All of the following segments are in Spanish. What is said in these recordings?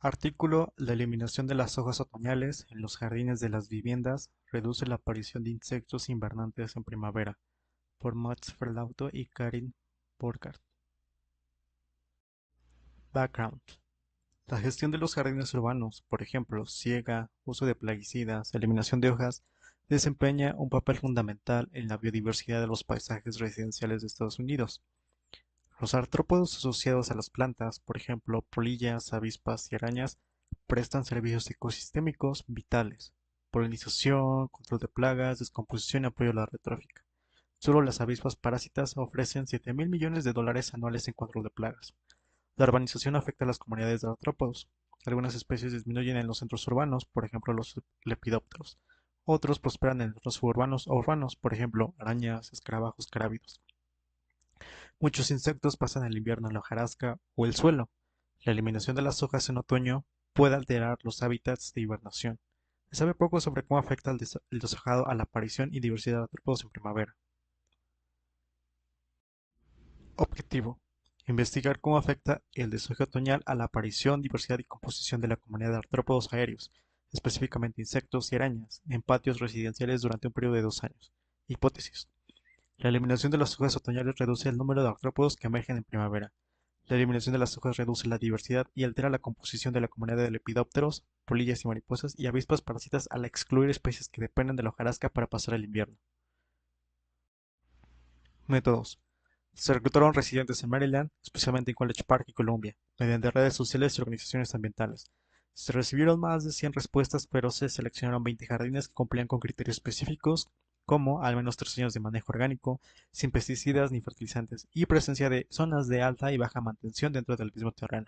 Artículo: La eliminación de las hojas otoñales en los jardines de las viviendas reduce la aparición de insectos invernantes en primavera, por Mats Ferlauto y Karin Borgard. Background: la gestión de los jardines urbanos, por ejemplo, siega, uso de plaguicidas, eliminación de hojas, desempeña un papel fundamental en la biodiversidad de los paisajes residenciales de Estados Unidos. Los artrópodos asociados a las plantas, por ejemplo, polillas, avispas y arañas, prestan servicios ecosistémicos vitales: polinización, control de plagas, descomposición y apoyo a la red trófica. Solo las avispas parásitas ofrecen $7.000 millones anuales en control de plagas. La urbanización afecta a las comunidades de artrópodos. Algunas especies disminuyen en los centros urbanos, por ejemplo los lepidópteros. Otros prosperan en entornos suburbanos o urbanos, por ejemplo arañas, escarabajos, carábidos. Muchos insectos pasan el invierno en la hojarasca o el suelo. La eliminación de las hojas en otoño puede alterar los hábitats de hibernación. Se sabe poco sobre cómo afecta el deshojado a la aparición y diversidad de artrópodos en primavera. Objetivo: investigar cómo afecta el deshojo otoñal a la aparición, diversidad y composición de la comunidad de artrópodos aéreos, específicamente insectos y arañas, en patios residenciales durante un periodo de 2 años. Hipótesis: la eliminación de las hojas otoñales reduce el número de artrópodos que emergen en primavera. La eliminación de las hojas reduce la diversidad y altera la composición de la comunidad de lepidópteros, polillas y mariposas y avispas parásitas al excluir especies que dependen de la hojarasca para pasar el invierno. Métodos: se reclutaron residentes en Maryland, especialmente en College Park y Columbia, mediante redes sociales y organizaciones ambientales. Se recibieron más de 100 respuestas, pero se seleccionaron 20 jardines que cumplían con criterios específicos, como al menos 3 años de manejo orgánico, sin pesticidas ni fertilizantes, y presencia de zonas de alta y baja mantención dentro del mismo terreno.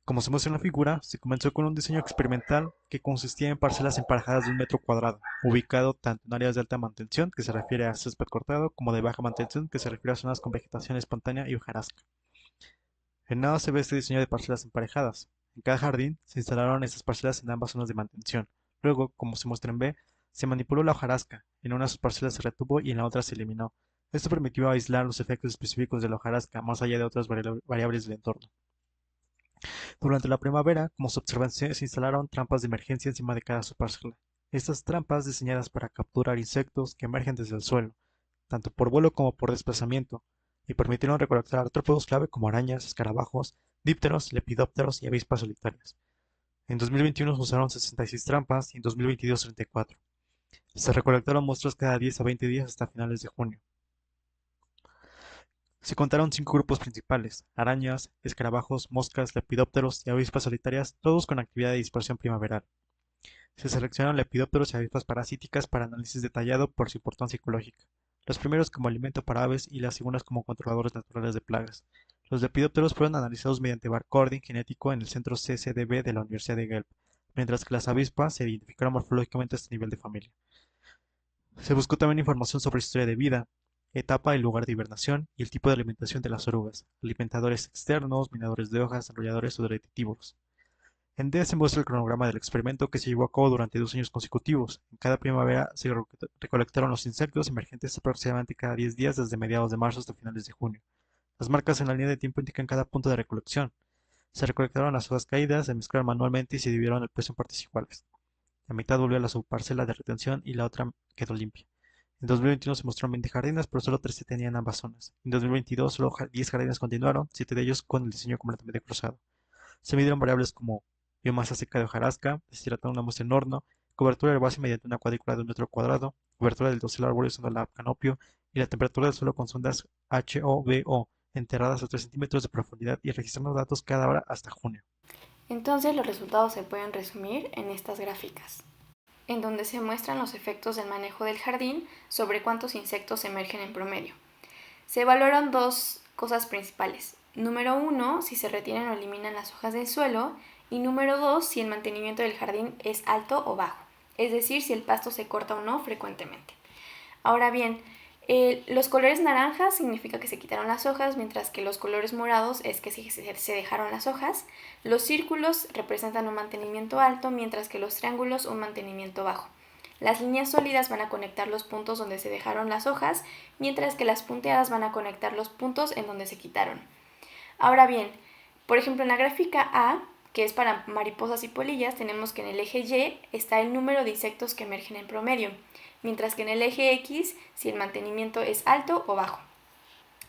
Como se muestra en la figura, se comenzó con un diseño experimental que consistía en parcelas emparejadas de 1 metro cuadrado, ubicado tanto en áreas de alta mantención, que se refiere a césped cortado, como de baja mantención, que se refiere a zonas con vegetación espontánea y hojarasca. En nada se ve este diseño de parcelas emparejadas. En cada jardín se instalaron estas parcelas en ambas zonas de mantención. Luego, como se muestra en B, se manipuló la hojarasca. En una de sus parcelas se retuvo y en la otra se eliminó. Esto permitió aislar los efectos específicos de la hojarasca, más allá de otras variables del entorno. Durante la primavera, como se observa, se instalaron trampas de emergencia encima de cada subparcela. Estas trampas, diseñadas para capturar insectos que emergen desde el suelo, tanto por vuelo como por desplazamiento, y permitieron recolectar artrópodos clave como arañas, escarabajos, dípteros, lepidópteros y avispas solitarias. En 2021 se usaron 66 trampas y en 2022 34. Se recolectaron muestras cada 10 a 20 días hasta finales de junio. Se contaron 5 grupos principales: arañas, escarabajos, moscas, lepidópteros y avispas solitarias, todos con actividad de dispersión primaveral. Se seleccionaron lepidópteros y avispas parasíticas para análisis detallado por su importancia ecológica, los primeros como alimento para aves y las segundas como controladores naturales de plagas. Los lepidópteros fueron analizados mediante barcoding genético en el centro CCDB de la Universidad de Guelph, mientras que las avispas se identificaron morfológicamente a este nivel de familia. Se buscó también información sobre historia de vida, etapa y lugar de hibernación y el tipo de alimentación de las orugas: alimentadores externos, minadores de hojas, enrolladores o detritívoros. En D se muestra el cronograma del experimento, que se llevó a cabo durante 2 años consecutivos. En cada primavera se recolectaron los insectos emergentes aproximadamente cada 10 días desde mediados de marzo hasta finales de junio. Las marcas en la línea de tiempo indican cada punto de recolección. Se recolectaron las hojas caídas, se mezclaron manualmente y se dividieron el peso en partes iguales. La mitad volvió a la subparcela de retención y la otra quedó limpia. En 2021 se mostraron 20 jardines, pero solo 13 tenían ambas zonas. En 2022 solo 10 jardines continuaron, 7 de ellos con el diseño completamente cruzado. Se midieron variables como biomasa seca de hojarasca, deshidratar una muestra en horno, cobertura herbácea mediante una cuadrícula de 1 metro cuadrado, cobertura del dosel arbóreo usando la canopio y la temperatura del suelo con sondas HOVO enterradas a 3 centímetros de profundidad, y registrando datos cada hora hasta junio. Entonces los resultados se pueden resumir en estas gráficas, en donde se muestran los efectos del manejo del jardín sobre cuántos insectos emergen en promedio. Se evaluaron dos cosas principales. Número uno, si se retienen o eliminan las hojas del suelo. Y número dos, si el mantenimiento del jardín es alto o bajo. Es decir, si el pasto se corta o no frecuentemente. Ahora bien, los colores naranjas significa que se quitaron las hojas, mientras que los colores morados es que se dejaron las hojas. Los círculos representan un mantenimiento alto, mientras que los triángulos un mantenimiento bajo. Las líneas sólidas van a conectar los puntos donde se dejaron las hojas, mientras que las punteadas van a conectar los puntos en donde se quitaron. Ahora bien, por ejemplo, en la gráfica A que es para mariposas y polillas, tenemos que en el eje Y está el número de insectos que emergen en promedio, mientras que en el eje X si el mantenimiento es alto o bajo.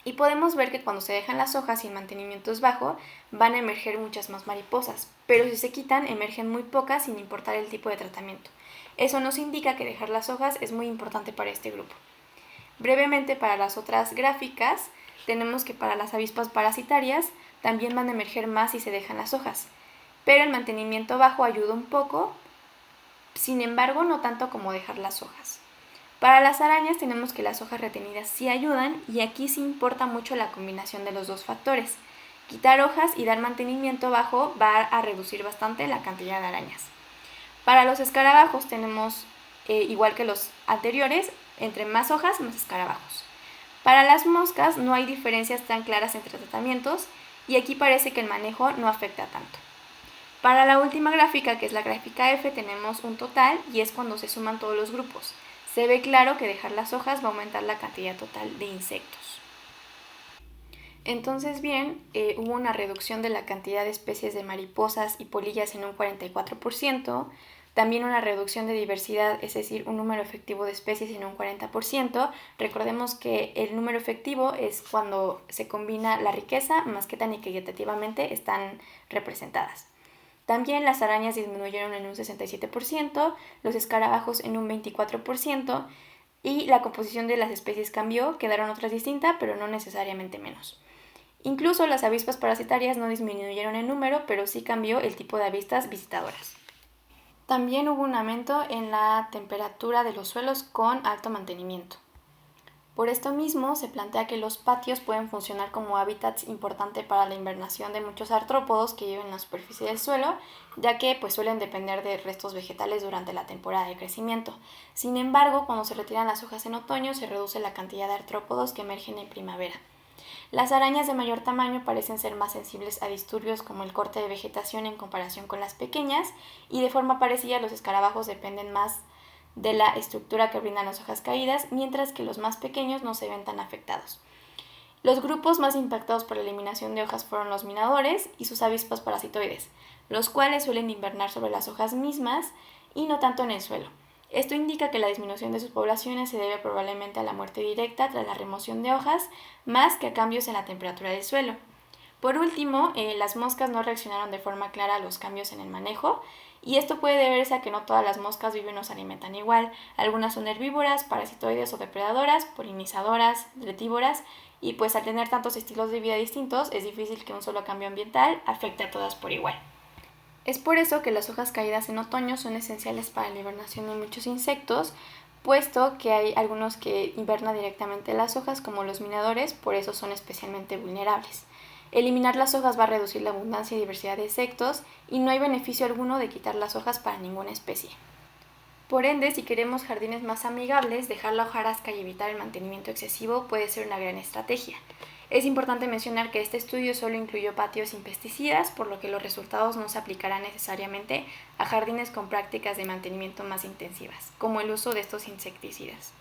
Y podemos ver que cuando se dejan las hojas y el mantenimiento es bajo, van a emerger muchas más mariposas, pero si se quitan, emergen muy pocas sin importar el tipo de tratamiento. Eso nos indica que dejar las hojas es muy importante para este grupo. Brevemente, para las otras gráficas, tenemos que para las avispas parasitarias también van a emerger más si se dejan las hojas, pero el mantenimiento bajo ayuda un poco, sin embargo no tanto como dejar las hojas. Para las arañas tenemos que las hojas retenidas sí ayudan y aquí sí importa mucho la combinación de los dos factores. Quitar hojas y dar mantenimiento bajo va a reducir bastante la cantidad de arañas. Para los escarabajos tenemos, igual que los anteriores, entre más hojas, más escarabajos. Para las moscas no hay diferencias tan claras entre tratamientos y aquí parece que el manejo no afecta tanto. Para la última gráfica, que es la gráfica F, tenemos un total y es cuando se suman todos los grupos. Se ve claro que dejar las hojas va a aumentar la cantidad total de insectos. Entonces bien, hubo una reducción de la cantidad de especies de mariposas y polillas en un 44%, también una reducción de diversidad, es decir, un número efectivo de especies en un 40%. Recordemos que el número efectivo es cuando se combina la riqueza más que tan equitativamente están representadas. También las arañas disminuyeron en un 67%, los escarabajos en un 24% y la composición de las especies cambió, quedaron otras distintas, pero no necesariamente menos. Incluso las avispas parasitarias no disminuyeron en número, pero sí cambió el tipo de avispas visitadoras. También hubo un aumento en la temperatura de los suelos con alto mantenimiento. Por esto mismo, se plantea que los patios pueden funcionar como hábitats importantes para la invernación de muchos artrópodos que viven en la superficie del suelo, ya que suelen depender de restos vegetales durante la temporada de crecimiento. Sin embargo, cuando se retiran las hojas en otoño, se reduce la cantidad de artrópodos que emergen en primavera. Las arañas de mayor tamaño parecen ser más sensibles a disturbios como el corte de vegetación en comparación con las pequeñas, y de forma parecida los escarabajos dependen más de la estructura que brindan las hojas caídas, mientras que los más pequeños no se ven tan afectados. Los grupos más impactados por la eliminación de hojas fueron los minadores y sus avispas parasitoides, los cuales suelen invernar sobre las hojas mismas y no tanto en el suelo. Esto indica que la disminución de sus poblaciones se debe probablemente a la muerte directa tras la remoción de hojas, más que a cambios en la temperatura del suelo. Por último, las moscas no reaccionaron de forma clara a los cambios en el manejo, y esto puede deberse a que no todas las moscas viven o se alimentan igual. Algunas son herbívoras, parasitoides o depredadoras, polinizadoras, retívoras, y al tener tantos estilos de vida distintos, es difícil que un solo cambio ambiental afecte a todas por igual. Es por eso que las hojas caídas en otoño son esenciales para la hibernación de muchos insectos, puesto que hay algunos que invernan directamente las hojas, como los minadores, por eso son especialmente vulnerables. Eliminar las hojas va a reducir la abundancia y diversidad de insectos y no hay beneficio alguno de quitar las hojas para ninguna especie. Por ende, si queremos jardines más amigables, dejar la hojarasca y evitar el mantenimiento excesivo puede ser una gran estrategia. Es importante mencionar que este estudio solo incluyó patios sin pesticidas, por lo que los resultados no se aplicarán necesariamente a jardines con prácticas de mantenimiento más intensivas, como el uso de estos insecticidas.